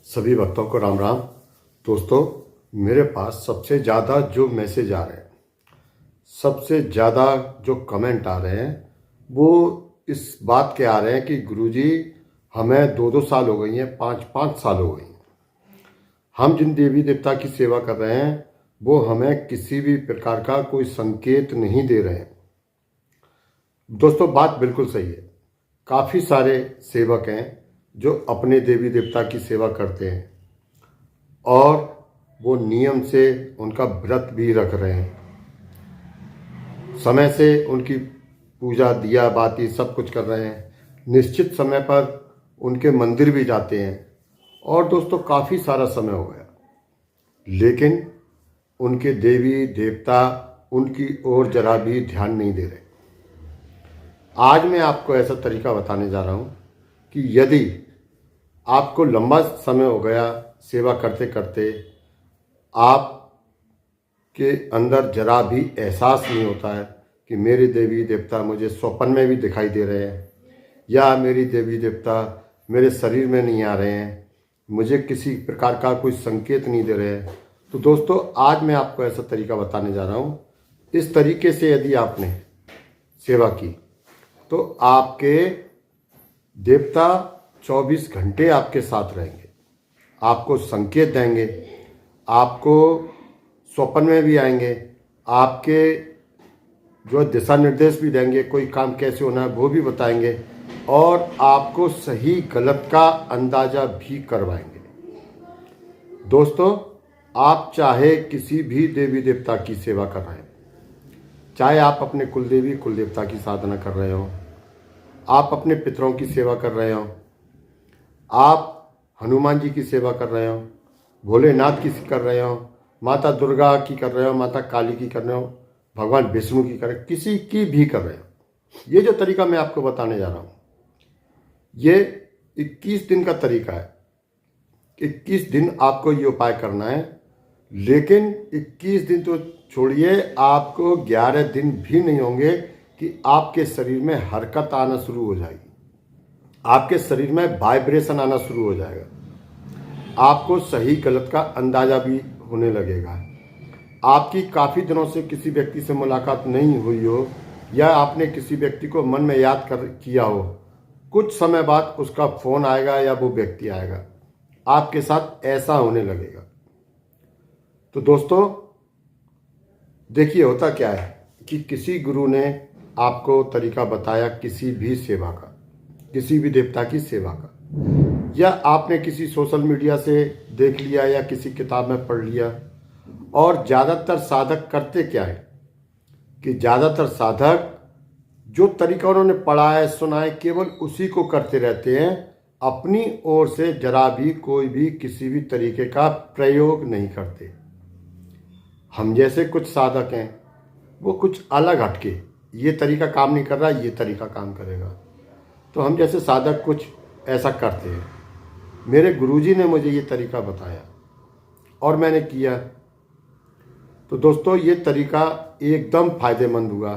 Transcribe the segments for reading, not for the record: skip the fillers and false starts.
सभी भक्तों को राम राम। दोस्तों, मेरे पास सबसे ज़्यादा जो मैसेज आ रहे हैं, सबसे ज़्यादा जो कमेंट आ रहे हैं, वो इस बात के आ रहे हैं कि गुरुजी हमें 2-2 साल हो गई हैं, 5-5 साल हो गई हैं, हम जिन देवी देवता की सेवा कर रहे हैं वो हमें किसी भी प्रकार का कोई संकेत नहीं दे रहे हैं। दोस्तों, बात बिल्कुल सही है। काफ़ी सारे सेवक हैं जो अपने देवी देवता की सेवा करते हैं और वो नियम से उनका व्रत भी रख रहे हैं, समय से उनकी पूजा दिया बाती सब कुछ कर रहे हैं, निश्चित समय पर उनके मंदिर भी जाते हैं। और दोस्तों, काफ़ी सारा समय हो गया, लेकिन उनके देवी देवता उनकी ओर जरा भी ध्यान नहीं दे रहे। आज मैं आपको ऐसा तरीका बताने जा रहा हूँ कि यदि आपको लंबा समय हो गया सेवा करते करते, आपके अंदर जरा भी एहसास नहीं होता है कि मेरे देवी देवता मुझे स्वप्न में भी दिखाई दे रहे हैं या मेरी देवी देवता मेरे शरीर में नहीं आ रहे हैं, मुझे किसी प्रकार का कोई संकेत नहीं दे रहे हैं, तो दोस्तों आज मैं आपको ऐसा तरीका बताने जा रहा हूँ। इस तरीके से यदि आपने सेवा की तो आपके देवता 24 घंटे आपके साथ रहेंगे, आपको संकेत देंगे, आपको स्वप्न में भी आएंगे, आपके जो दिशा निर्देश भी देंगे, कोई काम कैसे होना है वो भी बताएंगे और आपको सही गलत का अंदाज़ा भी करवाएंगे। दोस्तों, आप चाहे किसी भी देवी देवता की सेवा कर रहे हैं, चाहे आप अपने कुलदेवी कुल देवता की साधना कर रहे हो, आप अपने पितरों की सेवा कर रहे हो, आप हनुमान जी की सेवा कर रहे हो, भोलेनाथ की कर रहे हो, माता दुर्गा की कर रहे हो, माता काली की कर रहे हो, भगवान विष्णु की कर रहे हो, किसी की भी कर रहे हो। ये जो तरीका मैं आपको बताने जा रहा हूँ, ये 21 दिन का तरीका है। 21 दिन आपको ये उपाय करना है, लेकिन 21 दिन तो छोड़िए, आपको 11 दिन भी नहीं होंगे कि आपके शरीर में हरकत आना शुरू हो जाएगी, आपके शरीर में वाइब्रेशन आना शुरू हो जाएगा, आपको सही गलत का अंदाज़ा भी होने लगेगा। आपकी काफ़ी दिनों से किसी व्यक्ति से मुलाकात नहीं हुई हो या आपने किसी व्यक्ति को मन में याद किया हो, कुछ समय बाद उसका फ़ोन आएगा या वो व्यक्ति आएगा, आपके साथ ऐसा होने लगेगा। तो दोस्तों देखिए, होता क्या है कि किसी गुरु ने आपको तरीका बताया किसी भी सेवा का, किसी भी देवता की सेवा का, या आपने किसी सोशल मीडिया से देख लिया या किसी किताब में पढ़ लिया। और ज़्यादातर साधक करते क्या है कि ज़्यादातर साधक जो तरीका उन्होंने पढ़ा है सुना है केवल उसी को करते रहते हैं, अपनी ओर से जरा भी कोई भी किसी भी तरीके का प्रयोग नहीं करते। हम जैसे कुछ साधक हैं वो कुछ अलग हटके, ये तरीका काम नहीं कर रहा, ये तरीका काम करेगा, तो हम जैसे साधक कुछ ऐसा करते हैं। मेरे गुरुजी ने मुझे ये तरीका बताया और मैंने किया, तो दोस्तों ये तरीका एकदम फ़ायदेमंद हुआ।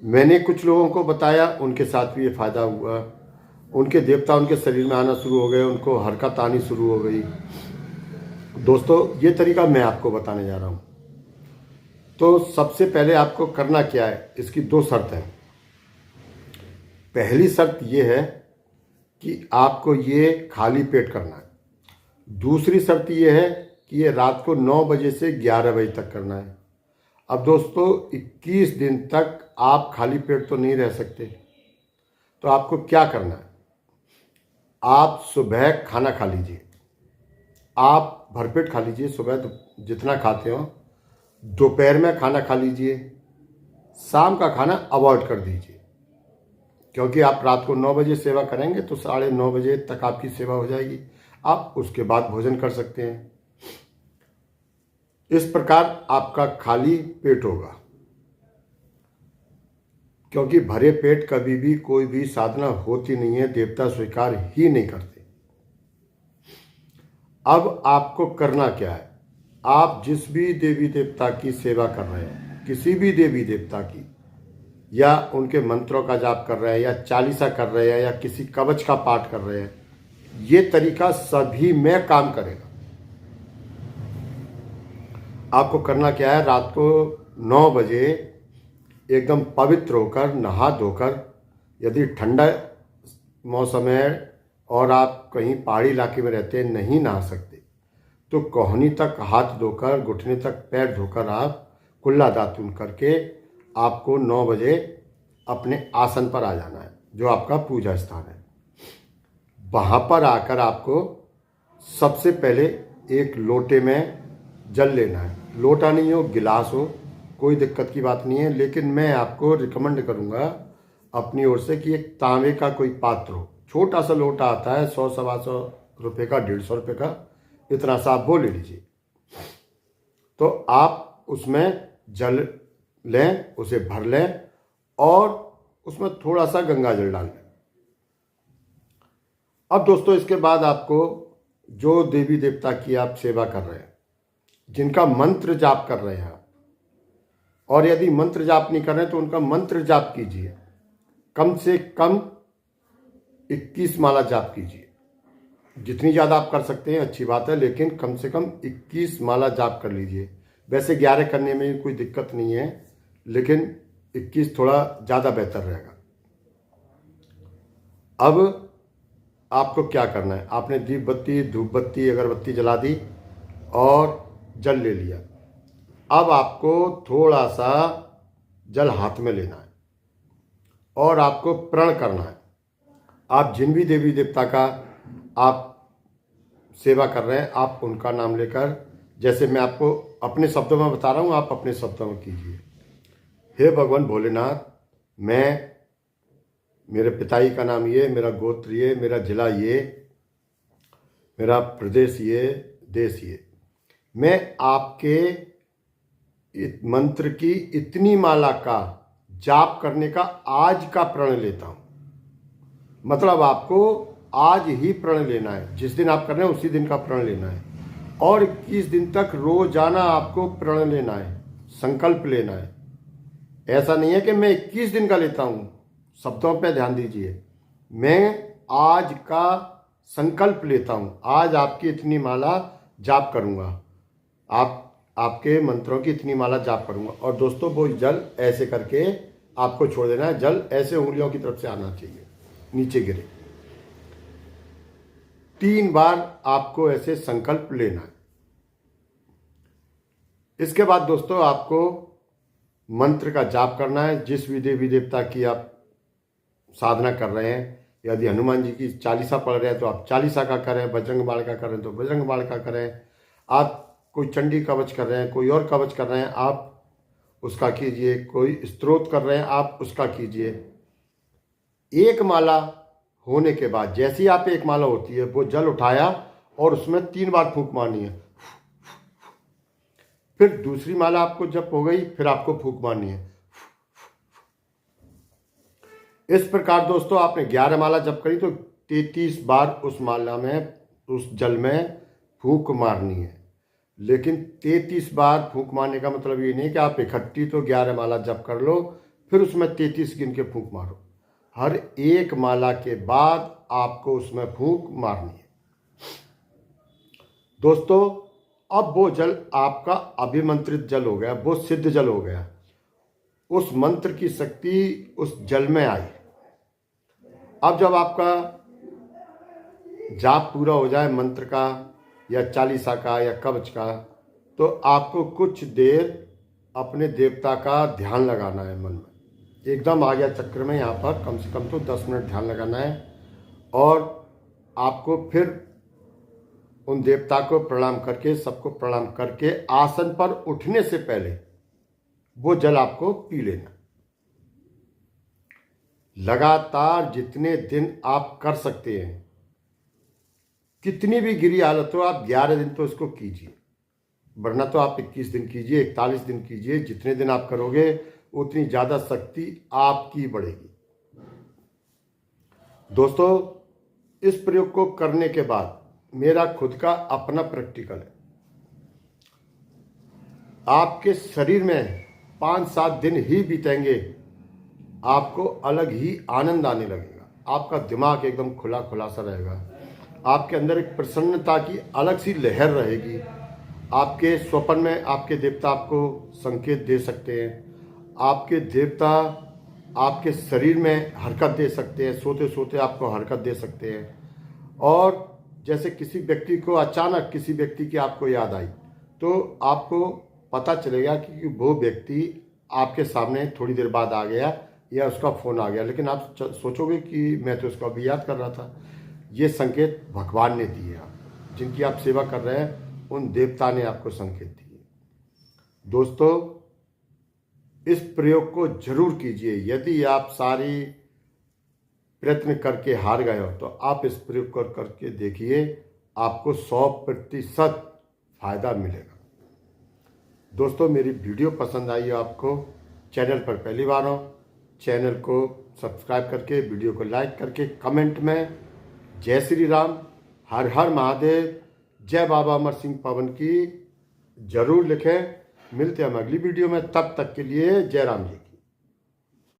मैंने कुछ लोगों को बताया, उनके साथ भी ये फ़ायदा हुआ, उनके देवता उनके शरीर में आना शुरू हो गए, उनको हरकत आनी शुरू हो गई। दोस्तों ये तरीका मैं आपको बताने जा रहा हूँ। तो सबसे पहले आपको करना क्या है, इसकी 2 शर्त हैं। पहली शर्त ये है कि आपको ये खाली पेट करना है। दूसरी शर्त ये है कि ये रात को 9 बजे से 11 बजे तक करना है। अब दोस्तों 21 दिन तक आप खाली पेट तो नहीं रह सकते, तो आपको क्या करना है, आप सुबह खाना खा लीजिए, आप भरपेट खा लीजिए, सुबह तो जितना खाते हो, दोपहर में खाना खा लीजिए, शाम का खाना अवॉइड कर दीजिए, क्योंकि आप रात को 9 बजे सेवा करेंगे तो 9:30 बजे तक आपकी सेवा हो जाएगी, आप उसके बाद भोजन कर सकते हैं। इस प्रकार आपका खाली पेट होगा, क्योंकि भरे पेट कभी भी कोई भी साधना होती नहीं है, देवता स्वीकार ही नहीं करते। अब आपको करना क्या है, आप जिस भी देवी देवता की सेवा कर रहे हैं, किसी भी देवी देवता की, या उनके मंत्रों का जाप कर रहे हैं या चालीसा कर रहे हैं या किसी कवच का पाठ कर रहे हैं, ये तरीका सभी में काम करेगा। आपको करना क्या है, रात को 9 बजे एकदम पवित्र होकर नहा धोकर, यदि ठंडा मौसम है और आप कहीं पहाड़ी इलाके में रहते हैं, नहीं नहा सकते, तो कोहनी तक हाथ धोकर, घुटने तक पैर धोकर आप कुल्ला दातुन करके आपको 9 बजे अपने आसन पर आ जाना है, जो आपका पूजा स्थान है। वहाँ पर आकर आपको सबसे पहले एक लोटे में जल लेना है। लोटा नहीं हो, गिलास हो, कोई दिक्कत की बात नहीं है, लेकिन मैं आपको रिकमेंड करूँगा अपनी ओर से कि एक तांबे का कोई पात्र हो। छोटा सा लोटा आता है, 100-125 का, 150 रुपये का, इतना सा आप वो ले लीजिए। तो आप उसमें जल लें, उसे भर लें और उसमें थोड़ा सा गंगा जल डाल लें। अब दोस्तों, इसके बाद आपको जो देवी देवता की आप सेवा कर रहे हैं, जिनका मंत्र जाप कर रहे हैं आप, और यदि मंत्र जाप नहीं कर रहे हैं तो उनका मंत्र जाप कीजिए। कम से कम 21 माला जाप कीजिए। जितनी ज़्यादा आप कर सकते हैं अच्छी बात है, लेकिन कम से कम 21 माला जाप कर लीजिए। वैसे 11 करने में कोई दिक्कत नहीं है, लेकिन 21 थोड़ा ज़्यादा बेहतर रहेगा। अब आपको क्या करना है, आपने दीप बत्ती, धूप बत्ती, अगरबत्ती जला दी और जल ले लिया। अब आपको थोड़ा सा जल हाथ में लेना है और आपको प्रण करना है। आप जिन भी देवी देवता का आप सेवा कर रहे हैं, आप उनका नाम लेकर, जैसे मैं आपको अपने शब्दों में बता रहा हूँ, आप अपने शब्दों में कीजिए। हे भगवान भोलेनाथ, मैं, मेरे पिताजी का नाम ये, मेरा गोत्र ये, मेरा जिला ये, मेरा प्रदेश ये, देश ये, मैं आपके मंत्र की इतनी माला का जाप करने का आज का प्रण लेता हूँ। मतलब आपको आज ही प्रण लेना है, जिस दिन आप कर रहे हैं उसी दिन का प्रण लेना है, और 21 दिन तक रोजाना आपको प्रण लेना है, संकल्प लेना है। ऐसा नहीं है कि मैं 21 दिन का लेता हूँ, शब्दों पे ध्यान दीजिए। मैं आज का संकल्प लेता हूँ, आज आपकी इतनी माला जाप करूँगा, आपके मंत्रों की इतनी माला जाप करूँगा। और दोस्तों, वो जल ऐसे करके आपको छोड़ देना है। जल ऐसे उंगलियों की तरफ से आना चाहिए, नीचे गिरे। 3 बार आपको ऐसे संकल्प लेना है। इसके बाद दोस्तों, आपको मंत्र का जाप करना है। जिस भी देवी देवता की आप साधना कर रहे हैं, यदि हनुमान जी की चालीसा पढ़ रहे हैं तो आप चालीसा का करें, बजरंग बाण का करें तो बजरंग बाण का करें, आप कोई चंडी कवच कर रहे हैं, कोई और कवच कर रहे हैं, आप उसका कीजिए, कोई स्तोत्र कर रहे हैं आप उसका कीजिए। एक माला होने के बाद, जैसे ही आप एक माला होती है, वो जल उठाया और उसमें 3 बार फूंक मारनी है। फिर दूसरी माला आपको जब हो गई, फिर आपको फूंक मारनी है। इस प्रकार दोस्तों, आपने 11 माला जब करी तो 33 बार उस माला में, उस जल में फूंक मारनी है। लेकिन 33 बार फूंक मारने का मतलब ये नहीं कि आप इकट्ठी तो 11 माला जप कर लो, फिर उसमें 33 गिन के फूंक मारो। हर एक माला के बाद आपको उसमें फूंक मारनी है। दोस्तों, अब वो जल आपका अभिमंत्रित जल हो गया, वो सिद्ध जल हो गया। उस मंत्र की शक्ति उस जल में आई। अब जब आपका जाप पूरा हो जाए मंत्र का या चालीसा का या कवच का, तो आपको कुछ देर अपने देवता का ध्यान लगाना है मन में। एकदम आ गया चक्र में, यहाँ पर कम से कम तो 10 मिनट ध्यान लगाना है। और आपको फिर उन देवता को प्रणाम करके, सबको प्रणाम करके, आसन पर उठने से पहले वो जल आपको पी लेना। लगातार जितने दिन आप कर सकते हैं, कितनी भी गिरी हालत हो, आप 11 दिन तो इसको कीजिए, वरना तो आप 21 दिन कीजिए, 41 दिन कीजिए। जितने दिन आप करोगे उतनी ज़्यादा शक्ति आपकी बढ़ेगी। दोस्तों, इस प्रयोग को करने के बाद मेरा खुद का अपना प्रैक्टिकल है, आपके शरीर में 5-7 दिन ही बीतेंगे, आपको अलग ही आनंद आने लगेगा। आपका दिमाग एकदम खुला खुला सा रहेगा, आपके अंदर एक प्रसन्नता की अलग सी लहर रहेगी। आपके स्वप्न में आपके देवता आपको संकेत दे सकते हैं। आपके देवता आपके शरीर में हरकत दे सकते हैं, सोते सोते आपको हरकत दे सकते हैं। और जैसे किसी व्यक्ति को अचानक किसी व्यक्ति की आपको याद आई तो आपको पता चलेगा कि वो व्यक्ति आपके सामने थोड़ी देर बाद आ गया या उसका फ़ोन आ गया, लेकिन आप सोचोगे कि मैं तो उसको अभी याद कर रहा था। ये संकेत भगवान ने दिए। आप जिनकी आप सेवा कर रहे हैं उन देवता ने आपको संकेत दिए। दोस्तों, इस प्रयोग को जरूर कीजिए। यदि आप सारी प्रयत्न करके हार गए हो तो आप इस प्रयोग करके देखिए, आपको 100% फायदा मिलेगा। दोस्तों, मेरी वीडियो पसंद आई हो आपको, चैनल पर पहली बार हो, चैनल को सब्सक्राइब करके वीडियो को लाइक करके कमेंट में जय श्री राम, हर हर महादेव, जय बाबा अमर सिंह पवन की जरूर लिखें। मिलते हैं हम अगली वीडियो में, तब तक के लिए जय राम जी।